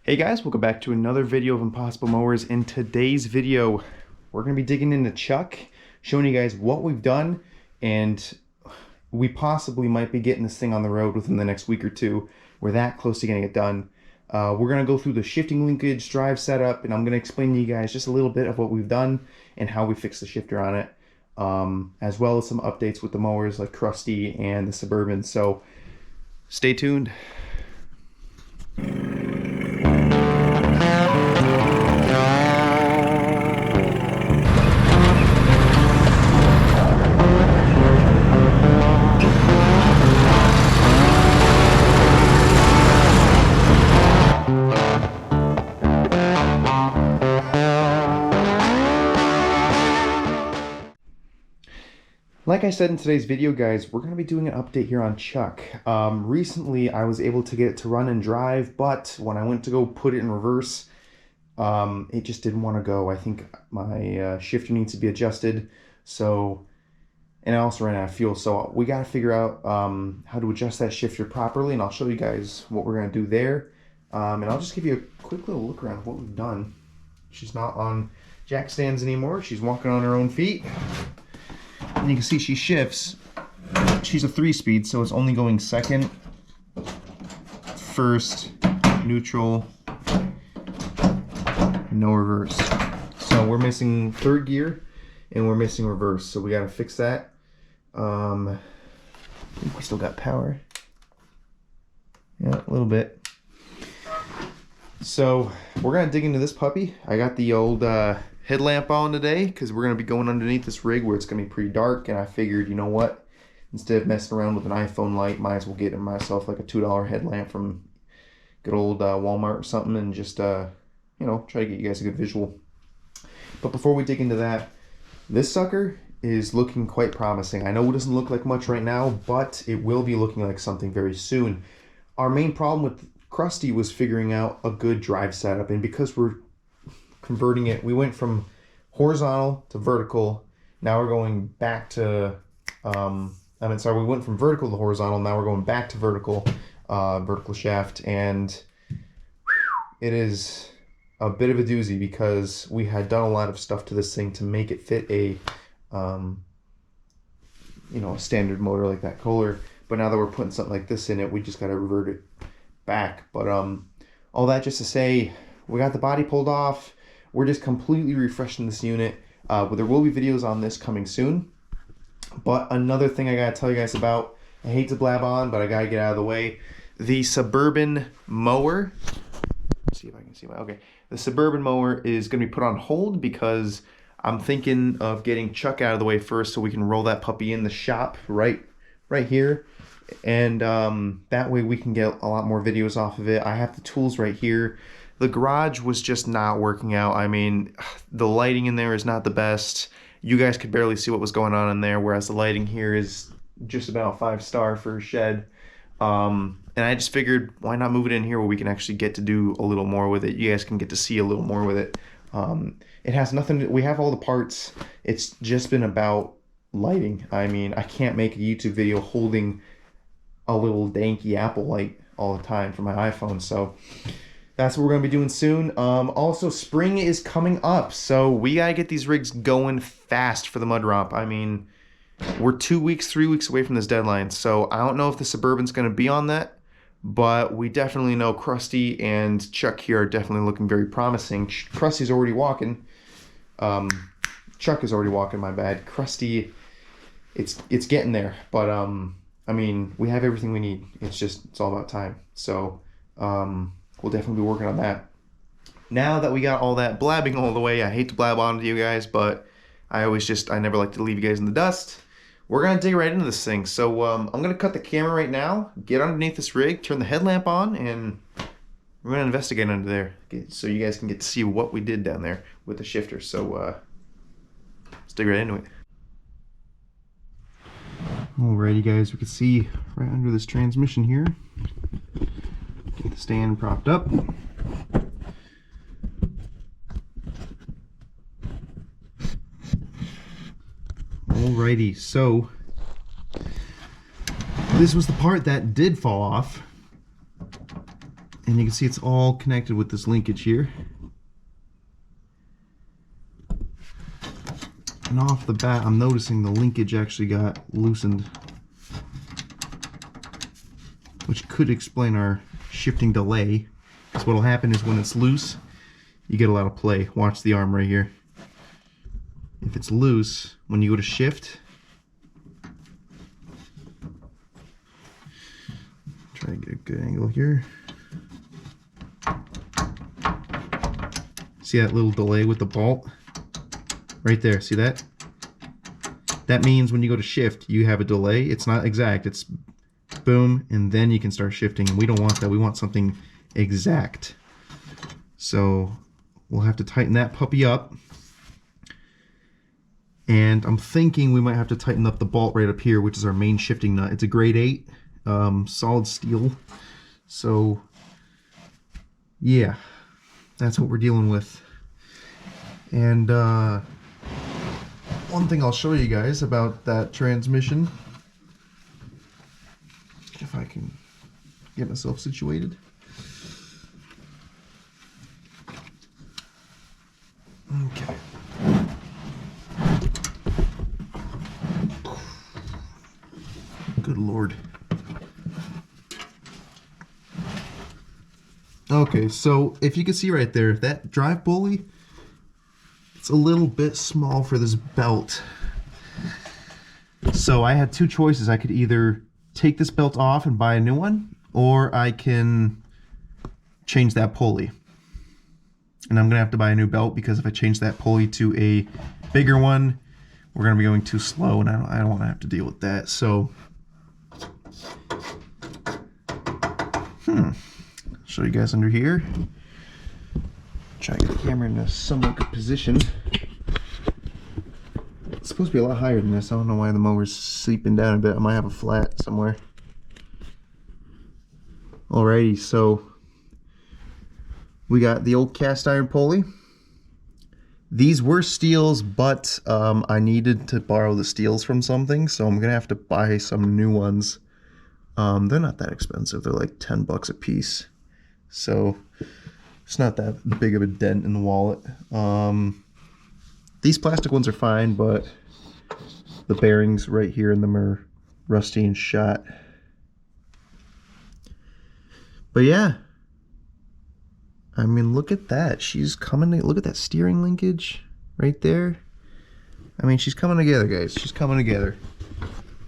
Hey guys, welcome back to another video of Impossible Mowers. In today's video, we're going to be digging into Chuck, showing you guys what we've done, and we possibly might be getting this thing on the road within the next week or two. We're that close to getting it done. We're going to go through the shifting linkage drive setup, and I'm going to explain to you guys just a little bit of what we've done and how we fixed the shifter on it, as well as some updates with the mowers like Krusty and the Suburban. So stay tuned. Like I said in today's video, guys, we're going to be doing an update here on Chuck. Recently, I was able to get it to run and drive, but when I went to go put it in reverse, it just didn't want to go. I think my shifter needs to be adjusted, and I also ran out of fuel, so we got to figure out how to adjust that shifter properly, and I'll show you guys what we're going to do there. And I'll just give you a quick little look around of what we've done. She's not on jack stands anymore. She's walking on her own feet. And you can see she shifts. She's a 3-speed, so it's only going second, first, neutral, no reverse. So we're missing third gear and we're missing reverse, so we got to fix that. I think we still got power. Yeah, a little bit. So we're gonna dig into this puppy. I got the old headlamp on today because we're going to be going underneath this rig where it's going to be pretty dark, and I figured, you know what, instead of messing around with an iPhone light, might as well get myself like a $2 headlamp from good old Walmart or something, and just you know, try to get you guys a good visual. But before we dig into that, this sucker is looking quite promising. I know it doesn't look like much right now, but it will be looking like something very soon. Our main problem with Krusty was figuring out a good drive setup, and because we're converting it, we went from horizontal to vertical. Now we're going back to we went from vertical to horizontal. Now we're going back to vertical shaft, and it is a bit of a doozy because we had done a lot of stuff to this thing to make it fit a you know, a standard motor like that Kohler. But now that we're putting something like this in it, we just got to revert it back. But all that just to say, we got the body pulled off. We're just completely refreshing this unit. But there will be videos on this coming soon. But another thing I gotta tell you guys about, I hate to blab on, but I gotta get out of the way. The Suburban mower, let's see if I can see okay. The Suburban mower is gonna be put on hold because I'm thinking of getting Chuck out of the way first so we can roll that puppy in the shop right here. And that way we can get a lot more videos off of it. I have the tools right here. The garage was just not working out. I mean, the lighting in there is not the best. You guys could barely see what was going on in there, whereas the lighting here is just about 5-star for a shed. And I just figured, why not move it in here where we can actually get to do a little more with it. You guys can get to see a little more with it. It has nothing to, we have all the parts. It's just been about lighting. I mean, I can't make a YouTube video holding a little danky Apple light all the time for my iPhone, so that's what we're going to be doing soon. Also, spring is coming up, so we got to get these rigs going fast for the mud romp. I mean, we're 2 weeks, 3 weeks away from this deadline, so I don't know if the Suburban's going to be on that, but we definitely know Krusty and Chuck here are definitely looking very promising. Krusty's already walking. Chuck is already walking, my bad. Krusty, it's getting there, but I mean, we have everything we need. It's all about time. So, we'll definitely be working on that. Now that we got all that blabbing all the way, I hate to blab on to you guys, but I never like to leave you guys in the dust. We're going to dig right into this thing. So I'm going to cut the camera right now, get underneath this rig, turn the headlamp on, and we're going to investigate under there so you guys can get to see what we did down there with the shifter. So let's dig right into it. Alrighty guys, we can see right under this transmission here. Get the stand propped up. Alrighty, so this was the part that did fall off. And you can see it's all connected with this linkage here. And off the bat, I'm noticing the linkage actually got loosened, which could explain our shifting delay. Because what'll happen is when it's loose, you get a lot of play. Watch the arm right here. If it's loose, when you go to shift, try to get a good angle here. See that little delay with the bolt? Right there, see that? That means when you go to shift, you have a delay. It's not exact, it's boom, and then you can start shifting. And we don't want that, we want something exact. So we'll have to tighten that puppy up. And I'm thinking we might have to tighten up the bolt right up here, which is our main shifting nut. It's a grade 8, solid steel. So yeah, that's what we're dealing with. And one thing I'll show you guys about that transmission, if I can get myself situated. Okay. Good Lord. Okay, so if you can see right there, that drive pulley, it's a little bit small for this belt. So I had two choices. I could either take this belt off and buy a new one, or I can change that pulley. And I'm gonna have to buy a new belt, because if I change that pulley to a bigger one, we're gonna be going too slow, and I don't wanna have to deal with that. So, show you guys under here. Try to get the camera in a somewhat good position. It's supposed to be a lot higher than this. I don't know why the mower's sleeping down a bit. I might have a flat somewhere. Alrighty, so we got the old cast iron pulley. These were steels, but I needed to borrow the steels from something, so I'm gonna have to buy some new ones. They're not that expensive. They're like 10 bucks a piece. So it's not that big of a dent in the wallet. These plastic ones are fine, but the bearings right here in them are rusty and shot. But yeah, I mean, look at that. She's coming to, look at that steering linkage right there. I mean, she's coming together, guys. She's coming together.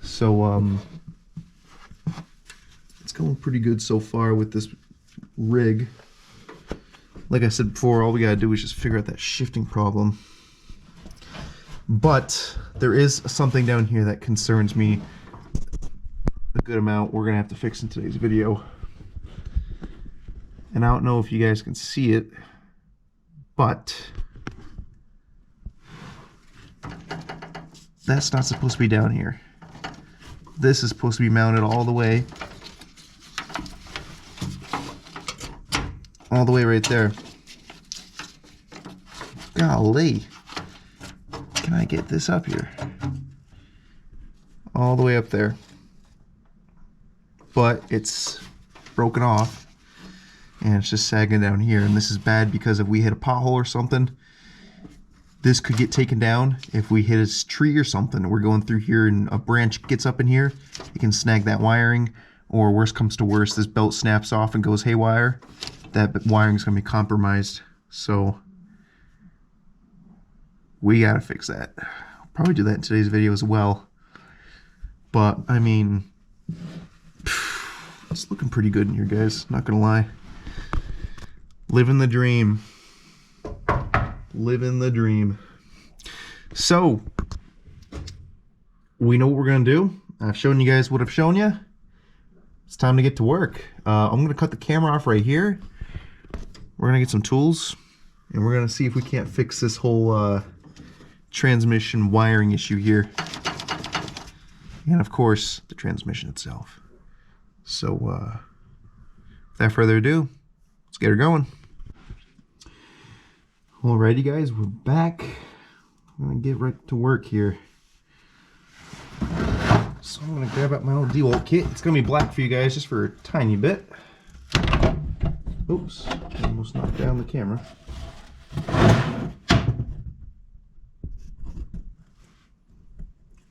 So, it's going pretty good so far with this rig. Like I said before, all we gotta do is just figure out that shifting problem. But there is something down here that concerns me a good amount. We're gonna have to fix in today's video. And I don't know if you guys can see it, but that's not supposed to be down here. This is supposed to be mounted all the way right there. Golly, can I get this up here? All the way up there. But it's broken off, and it's just sagging down here. And this is bad because if we hit a pothole or something, this could get taken down. If we hit a tree or something, we're going through here and a branch gets up in here, it can snag that wiring. Or worst comes to worst, this belt snaps off and goes haywire. That wiring is going to be compromised. So we got to fix that. I'll probably do that in today's video as well. But I mean, it's looking pretty good in here, guys. Not going to lie. Living the dream. Living the dream. So we know what we're going to do. I've shown you guys what I've shown you. It's time to get to work. I'm going to cut the camera off right here. We're going to get some tools, and we're going to see if we can't fix this whole transmission wiring issue here. And of course, the transmission itself. So, without further ado, let's get her going. Alrighty guys, we're back. I'm going to get right to work here. So I'm going to grab out my old DeWalt kit. It's going to be black for you guys just for a tiny bit. Oops, almost knocked down the camera.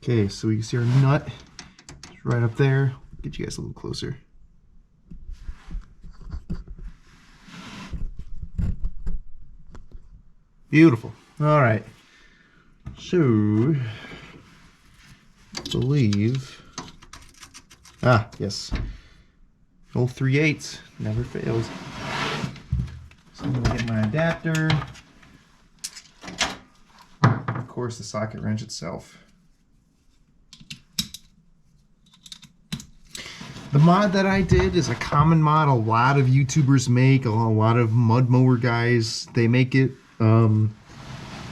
Okay, so you can see our nut is right up there. Get you guys a little closer. Beautiful. All right. So, I believe. Yes. Old 3/8 never fails. So I'm gonna get my adapter. Of course, the socket wrench itself. The mod that I did is a common mod a lot of YouTubers make, a lot of mud mower guys, they make it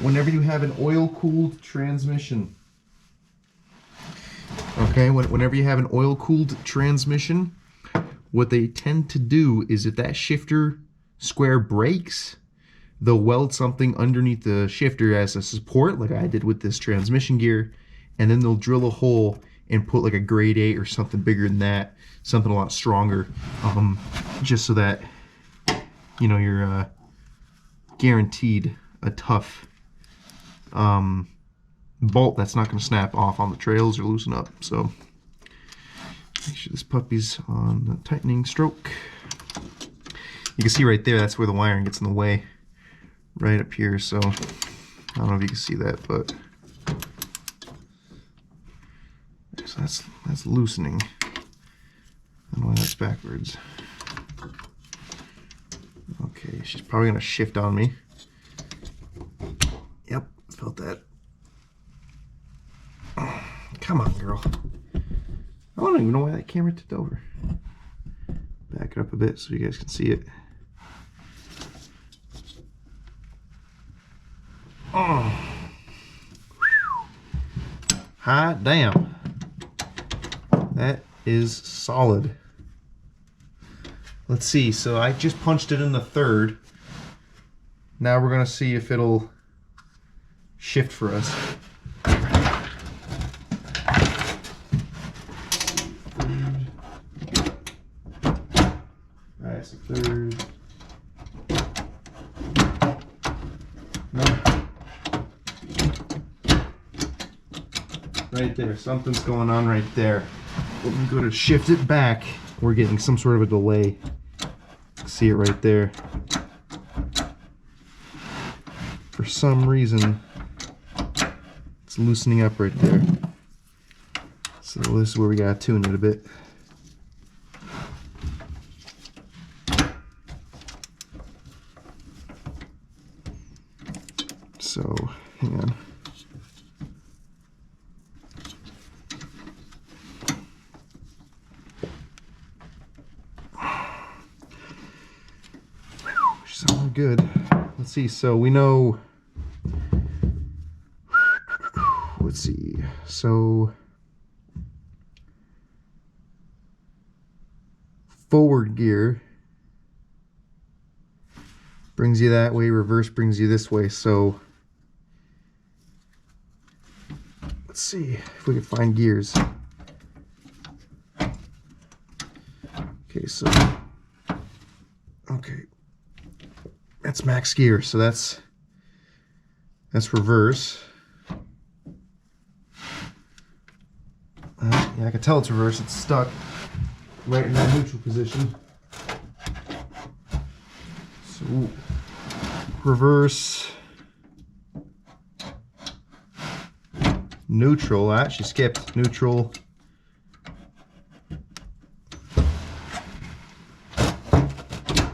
whenever you have an oil-cooled transmission. Okay, whenever you have an oil-cooled transmission, what they tend to do is if that shifter square breaks, they'll weld something underneath the shifter as a support, like I did with this transmission gear, and then they'll drill a hole and put like a grade 8 or something bigger than that, something a lot stronger, just so that, you know, you're guaranteed a tough bolt that's not going to snap off on the trails or loosen up. So make sure this puppy's on the tightening stroke. You can see right there, that's where the wiring gets in the way, right up here. So I don't know if you can see that, but so that's loosening. I don't know why that's backwards. Okay, she's probably gonna shift on me. Yep, felt that. Oh, come on, girl. I don't even know why that camera tipped over. Back it up a bit so you guys can see it. Oh, hot damn. That is solid. Let's see, so I just punched it in the third. Now we're gonna see if it'll shift for us. Alright, so third. No. Right there, something's going on right there. When we go to shift it back, we're getting some sort of a delay. See it right there. For some reason, it's loosening up right there. So this is where we gotta tune it a bit. So, hang on. Sound good. Let's see, so we know, let's see, so forward gear brings you that way, reverse brings you this way. So let's see if we can find gears. Okay, so okay, that's max gear, so that's reverse. Yeah, I can tell it's reverse. It's stuck right in that neutral position. So reverse, neutral. I actually skipped neutral.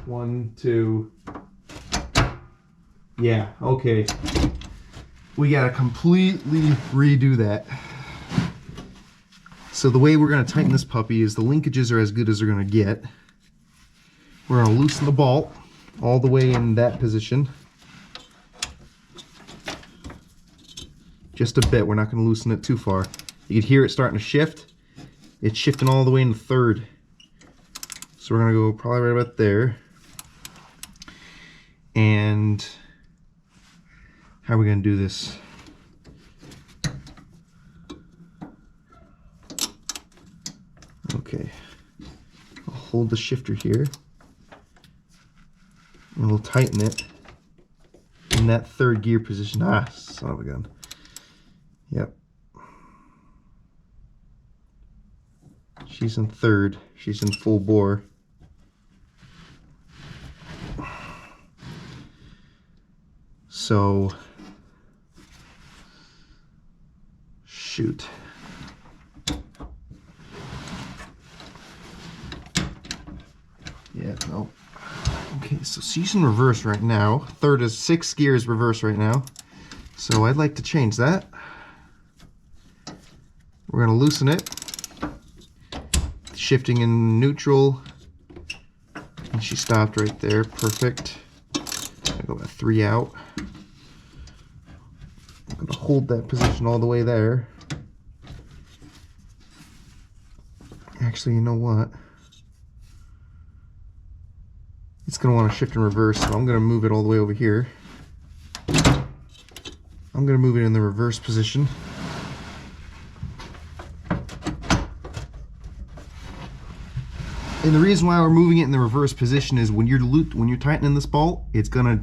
One, two. Yeah, okay. We gotta completely redo that. So the way we're gonna tighten this puppy is the linkages are as good as they're gonna get. We're gonna loosen the bolt all the way in that position. Just a bit, we're not gonna loosen it too far. You can hear it starting to shift. It's shifting all the way in the third. So we're gonna go probably right about there. And how are we going to do this? Okay, I'll hold the shifter here. And we'll tighten it in that third gear position. Ah, son of a gun. Yep. She's in third. She's in full bore. So, shoot. Yeah, no. Okay, so she's in reverse right now. Third is 6 gears reverse right now. So I'd like to change that. We're going to loosen it. Shifting in neutral. And she stopped right there. Perfect. I'm going to go about 3 out. I'm going to hold that position all the way there. Actually, you know what? It's going to want to shift in reverse, so I'm going to move it all the way over here. I'm going to move it in the reverse position. And the reason why we're moving it in the reverse position is when you're tightening this bolt, it's going to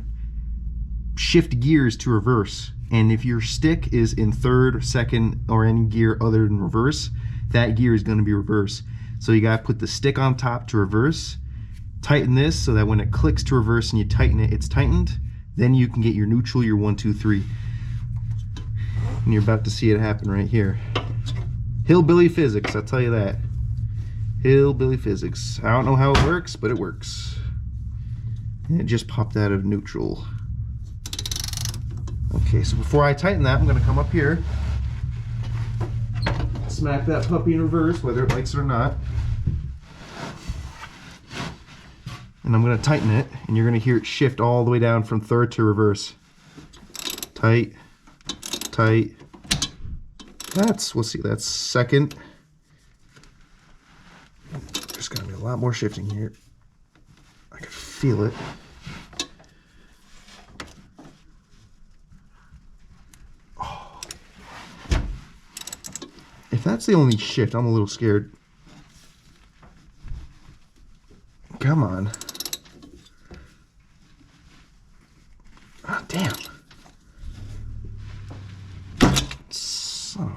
shift gears to reverse. And if your stick is in third, second, or any gear other than reverse, that gear is going to be reverse. So you got to put the stick on top to reverse. Tighten this so that when it clicks to reverse and you tighten it, it's tightened. Then you can get your neutral, your 1, 2, 3. And you're about to see it happen right here. Hillbilly physics, I'll tell you that. Hillbilly physics. I don't know how it works, but it works. And it just popped out of neutral. Okay, so before I tighten that, I'm going to come up here, smack that puppy in reverse, whether it likes it or not. And I'm going to tighten it, and you're going to hear it shift all the way down from third to reverse. Tight, tight. We'll see, that's second. There's going to be a lot more shifting here. I can feel it. Oh. If that's the only shift, I'm a little scared. Come on. Ah, damn. Son of a...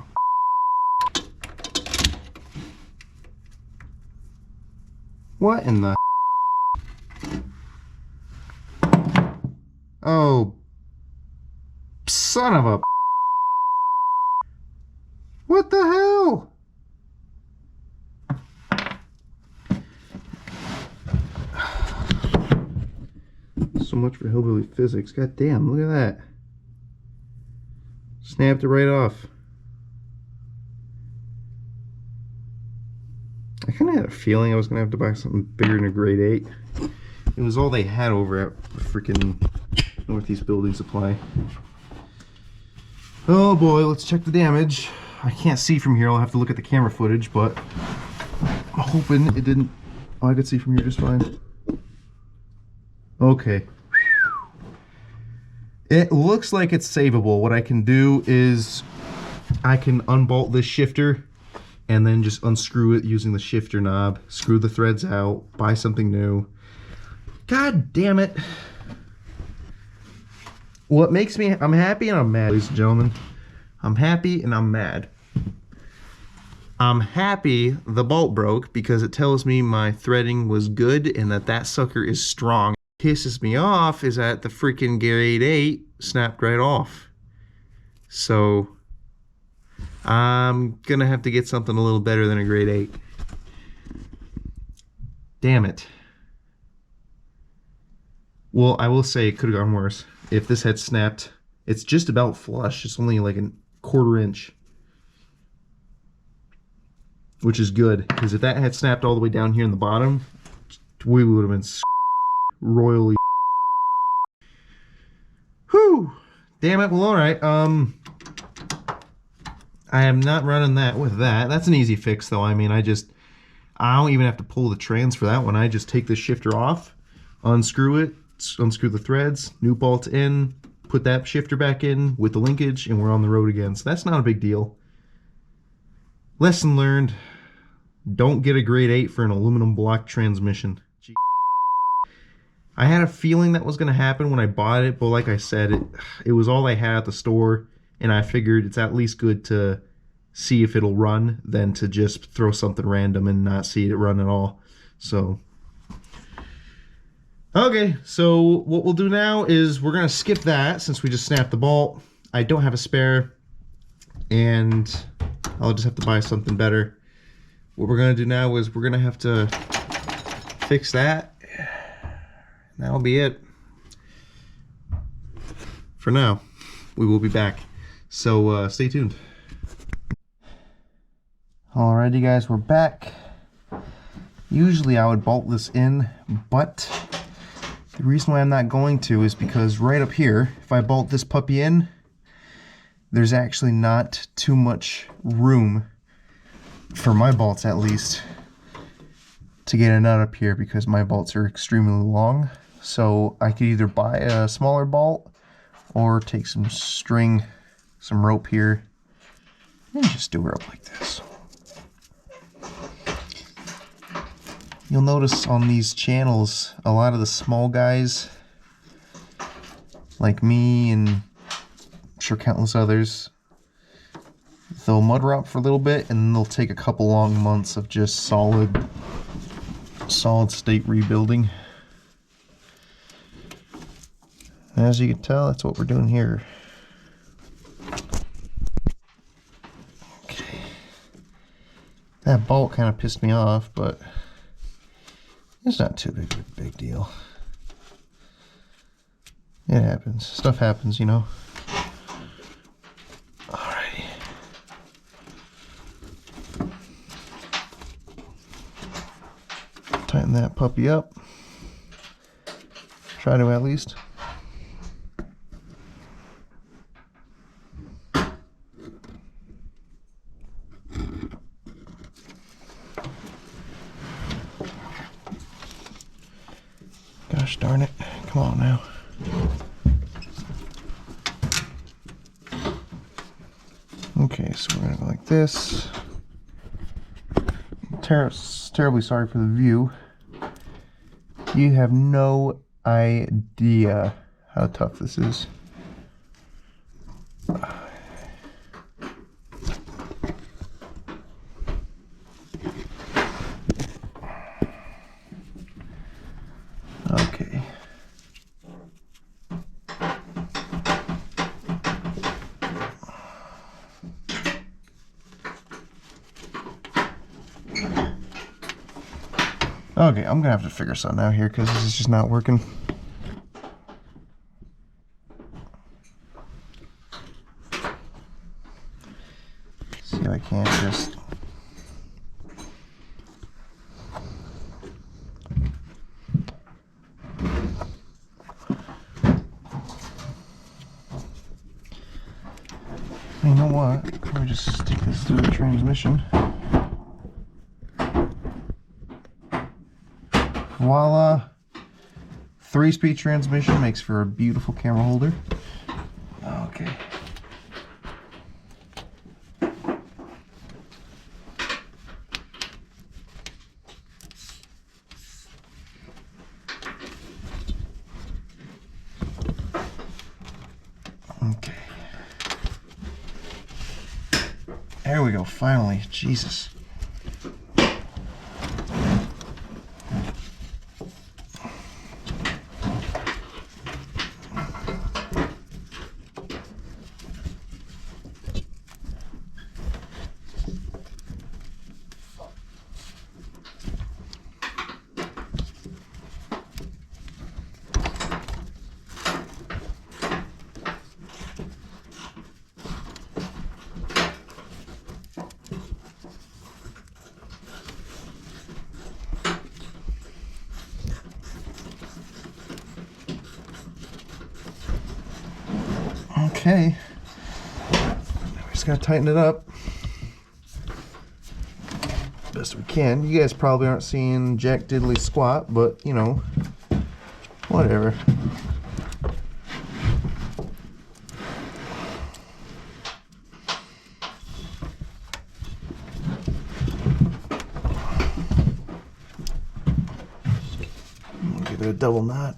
What in the... Oh. Son of a... What the hell? So much for hillbilly physics. God damn, look at that. Snapped it right off. I kind of had a feeling I was going to have to buy something bigger than a grade 8. It was all they had over at freaking Northeast Building Supply. Oh boy, let's check the damage. I can't see from here. I'll have to look at the camera footage, but I'm hoping it didn't... Oh, I could see from here just fine. Okay. It looks like it's savable. What I can do is I can unbolt this shifter and then just unscrew it using the shifter knob, screw the threads out, buy something new. God damn it. What makes me... I'm happy and I'm mad, ladies and gentlemen. I'm happy and I'm mad. I'm happy the bolt broke because it tells me my threading was good and that sucker is strong. Pisses me off is that the freaking grade 8 snapped right off. So I'm gonna have to get something a little better than a grade 8. Damn it. Well, I will say it could have gone worse. If this had snapped, it's just about flush. It's only like a 1/4 inch. Which is good, because if that had snapped all the way down here in the bottom, we would have been royally. Whew! Damn it. Well, alright. I am not running that with that. That's an easy fix, though. I mean, I don't even have to pull the trans for that one. I just take the shifter off, unscrew it, unscrew the threads, new bolt in, put that shifter back in with the linkage, and we're on the road again. So that's not a big deal. Lesson learned. Don't get a grade 8 for an aluminum block transmission. I had a feeling that was going to happen when I bought it, but like I said, it was all I had at the store, and I figured it's at least good to see if it'll run than to just throw something random and not see it run at all. So, okay, so what we'll do now is we're going to skip that since we just snapped the bolt. I don't have a spare, and I'll just have to buy something better. What we're going to do now is we're going to have to fix that. That'll be it for now. We will be back, so stay tuned. Alrighty guys, we're back. Usually I would bolt this in, but the reason why I'm not going to is because right up here, if I bolt this puppy in, there's actually not too much room, for my bolts at least, to get a nut up here because my bolts are extremely long. So I could either buy a smaller bolt or take some string, some rope here, and just do her up like this. You'll notice on these channels, a lot of the small guys, like me and I'm sure countless others, they'll mud rot for a little bit and then they'll take a couple long months of just solid state rebuilding. As you can tell, that's what we're doing here. Okay. That bolt kind of pissed me off, but it's not too big of a big deal. It happens. Stuff happens, you know. Alrighty. Tighten that puppy up. Try to at least. Gosh darn it. Come on now. Okay, so we're going to go like this. Terribly sorry for the view. You have no idea how tough this is. Okay. Okay, I'm gonna have to figure something out here because this is just not working. See if I can't just... You know what? Let me just stick this through the transmission. Voila! 3-speed transmission makes for a beautiful camera holder. Okay. Okay. There we go, finally. Jesus. Okay, we just gotta tighten it up best we can. You guys probably aren't seeing jack diddly squat, but you know, whatever. Give it a double knot.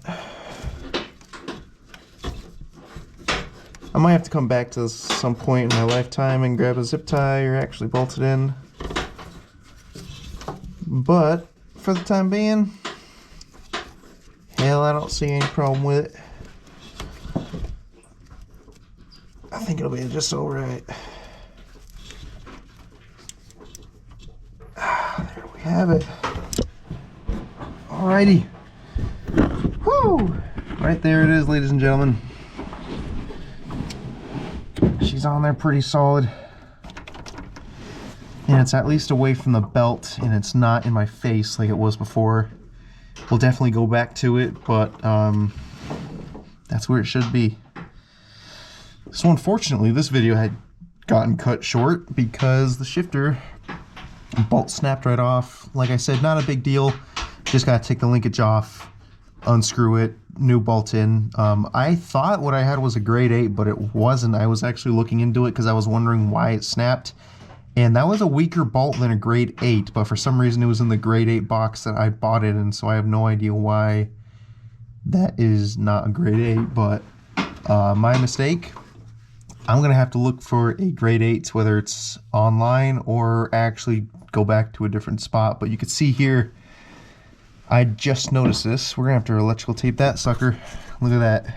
I might have to come back to this some point in my lifetime and grab a zip tie or actually bolt it in. But for the time being, hell, I don't see any problem with it. I think it'll be just alright. There we have it. Alrighty. Whoo! Right there it is, ladies and gentlemen. She's on there pretty solid. And it's at least away from the belt, and it's not in my face like it was before. We'll definitely go back to it, but that's where it should be. So unfortunately, this video had gotten cut short because the shifter bolt snapped right off. Like I said, not a big deal. Just gotta take the linkage off, unscrew it, new bolt in. I thought what I had was a grade 8, but it wasn't. I was actually looking into it because I was wondering why it snapped. And that was a weaker bolt than a grade 8, but for some reason it was in the grade 8 box that I bought it in, so I have no idea why that is not a grade 8, but my mistake. I'm gonna have to look for a grade 8, whether it's online or actually go back to a different spot. But you can see here, I just noticed this. We're gonna have to electrical tape that sucker. Look at that.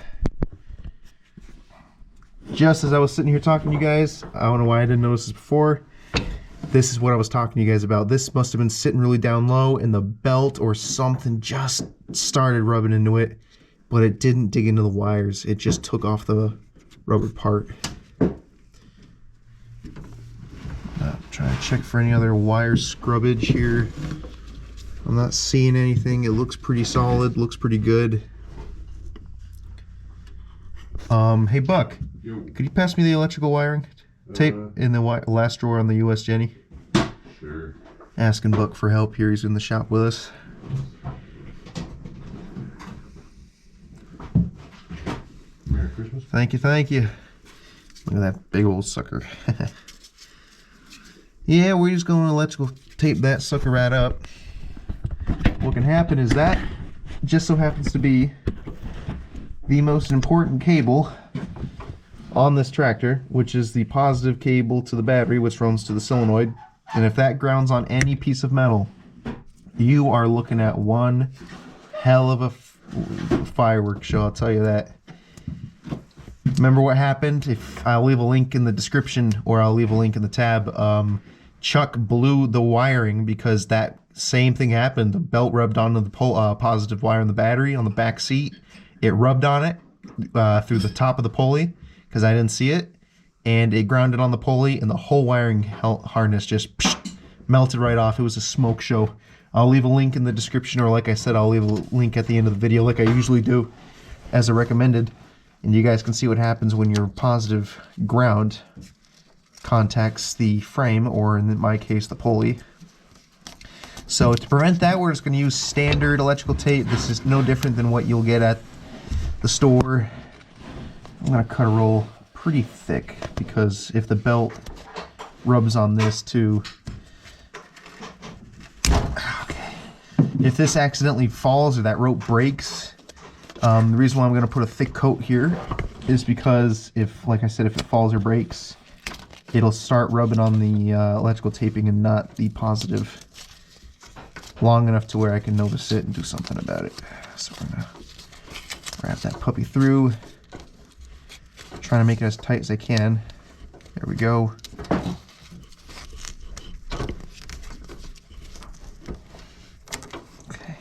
Just as I was sitting here talking to you guys, I don't know why I didn't notice this before. This is what I was talking to you guys about. This must have been sitting really down low and the belt or something just started rubbing into it, but it didn't dig into the wires. It just took off the rubber part. Trying to check for any other wire scrubbage here. I'm not seeing anything. It looks pretty solid, looks pretty good. Hey Buck, Yo. could you pass me the electrical wiring tape in the last drawer on the US Jenny? Sure. Asking Buck for help here. He's in the shop with us. Merry Christmas. Thank you, thank you. Look at that big old sucker. Yeah, we're just going to electrical tape that sucker right up. What can happen is that just so happens to be the most important cable on this tractor, which is the positive cable to the battery, which runs to the solenoid. And if that grounds on any piece of metal, you are looking at one hell of a fireworks show, I'll tell you that. Remember what happened? If I'll leave a link in the description or I'll leave a link in the tab. Chuck blew the wiring because that same thing happened. The belt rubbed onto the positive wire in the battery on the back seat. It rubbed on it through the top of the pulley because I didn't see it, and it grounded on the pulley, and the whole wiring harness just melted right off. It was a smoke show. I'll leave a link in the description, or like I said, I'll leave a link at the end of the video like I usually do as a recommended, and you guys can see what happens when your positive ground contacts the frame, or in my case the pulley. So to prevent that, we're just going to use standard electrical tape. This is no different than what you'll get at the store. I'm going to cut a roll pretty thick because if the belt rubs on this too, okay, if this accidentally falls or that rope breaks, the reason why I'm going to put a thick coat here is because if, like I said, if it falls or breaks, it'll start rubbing on the electrical taping and not the positive long enough to where I can notice it and do something about it. So we're gonna wrap that puppy through, trying to make it as tight as I can. There we go. Okay,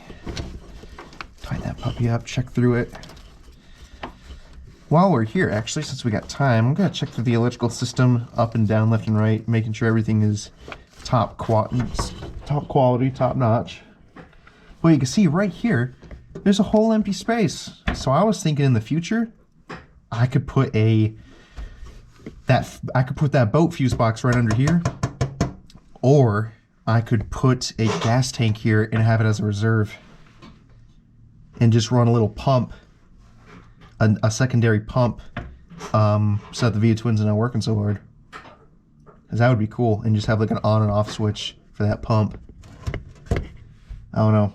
tighten that puppy up, check through it. While we're here, actually, since we got time, I'm gonna check through the electrical system up and down, left and right, making sure everything is top quality, top notch. Well, you can see right here, there's a whole empty space. So I was thinking in the future, I could put that boat fuse box right under here, or I could put a gas tank here and have it as a reserve, and just run a little pump. A secondary pump, so that the VIA twins are not working so hard. Because that would be cool, and just have like an on and off switch for that pump. I don't know.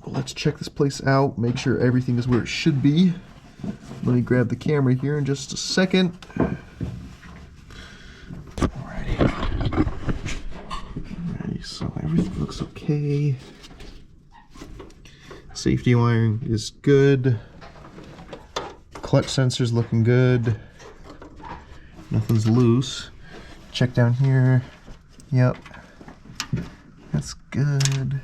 let's check this place out, make sure everything is where it should be. Let me grab the camera here in just a second. Alrighty, so everything looks okay. Safety wiring is good. Clutch sensor's looking good. Nothing's loose. Check down here. Yep. That's good.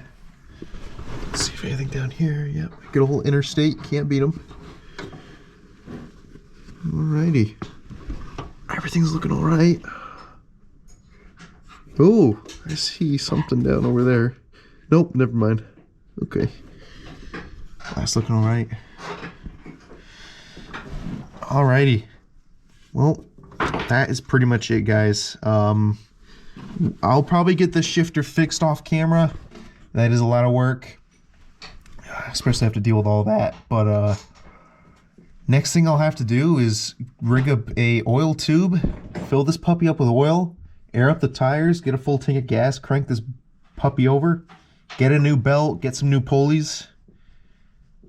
Let's see if anything down here. Yep. Good old interstate. Can't beat them. Alrighty. Everything's looking alright. Oh, I see something down over there. Nope, never mind. Okay. That's looking alright. Alrighty. Well, that is pretty much it, guys. I'll probably get the shifter fixed off camera. That is a lot of work. Especially have to deal with all that. But next thing I'll have to do is rig up a oil tube, fill this puppy up with oil, air up the tires, get a full tank of gas, crank this puppy over, get a new belt, get some new pulleys.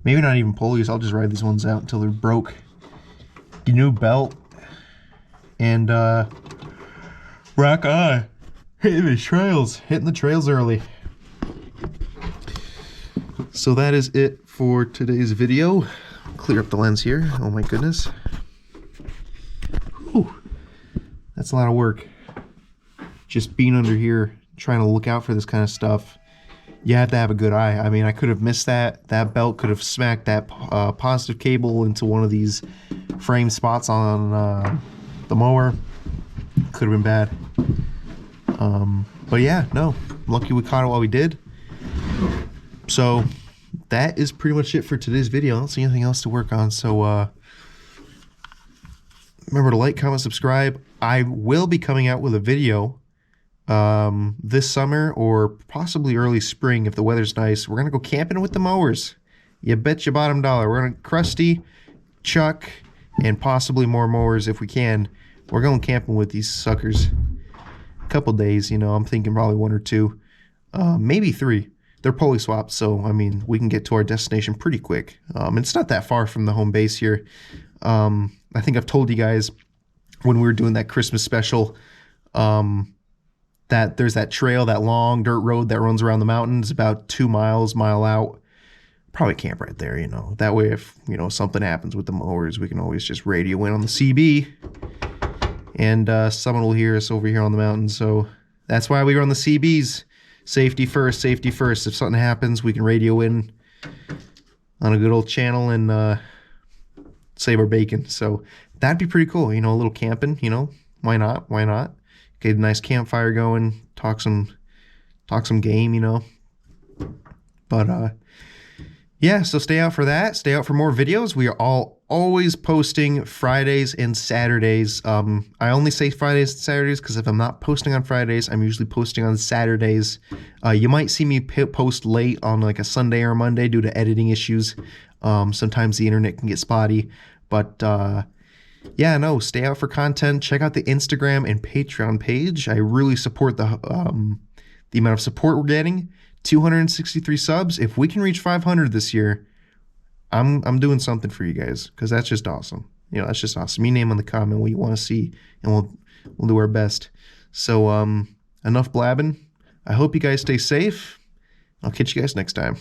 Maybe not even pulleys, I'll just ride these ones out until they're broke. Get a new belt, and rock on. Hitting the trails, early. So that is it for today's video. Clear up the lens here. Oh my goodness. Whew. That's a lot of work. Just being under here, trying to look out for this kind of stuff. You have to have a good eye. I mean, I could have missed that. That belt could have smacked that positive cable into one of these frame spots on the mower. Could have been bad. But yeah, no. Lucky we caught it while we did. So that is pretty much it for today's video. I don't see anything else to work on. So remember to like, comment, subscribe. I will be coming out with a video this summer or possibly early spring if the weather's nice. We're gonna go camping with the mowers. You bet your bottom dollar. We're gonna Krusty, Chuck, and possibly more mowers if we can. We're going camping with these suckers. A couple days, you know. I'm thinking probably 1 or 2, maybe 3. They're pulley swapped, so I mean we can get to our destination pretty quick. It's not that far from the home base here. I think I've told you guys when we were doing that Christmas special that there's that trail, that long dirt road that runs around the mountains, about 2 miles, mile out. Probably camp right there, you know. That way if, you know, something happens with the mowers, we can always just radio in on the CB. And someone will hear us over here on the mountain. So that's why we run the CBs. Safety first, safety first. If something happens, we can radio in on a good old channel and save our bacon. So that'd be pretty cool, you know, a little camping, you know. Why not? Why not? Get a nice campfire going, talk some game, you know. But yeah, so stay out for that. Stay out for more videos. We are always posting Fridays and Saturdays. I only say Fridays and Saturdays because if I'm not posting on Fridays, I'm usually posting on Saturdays. You might see me post late on like a Sunday or Monday due to editing issues. Sometimes the internet can get spotty. But yeah, no, stay out for content. Check out the Instagram and Patreon page. I really support the amount of support we're getting. 263 subs. If we can reach 500 this year, I'm doing something for you guys because that's just awesome. You know, that's just awesome. You name on the comment what you want to see, and we'll do our best. So enough blabbing. I hope you guys stay safe. I'll catch you guys next time.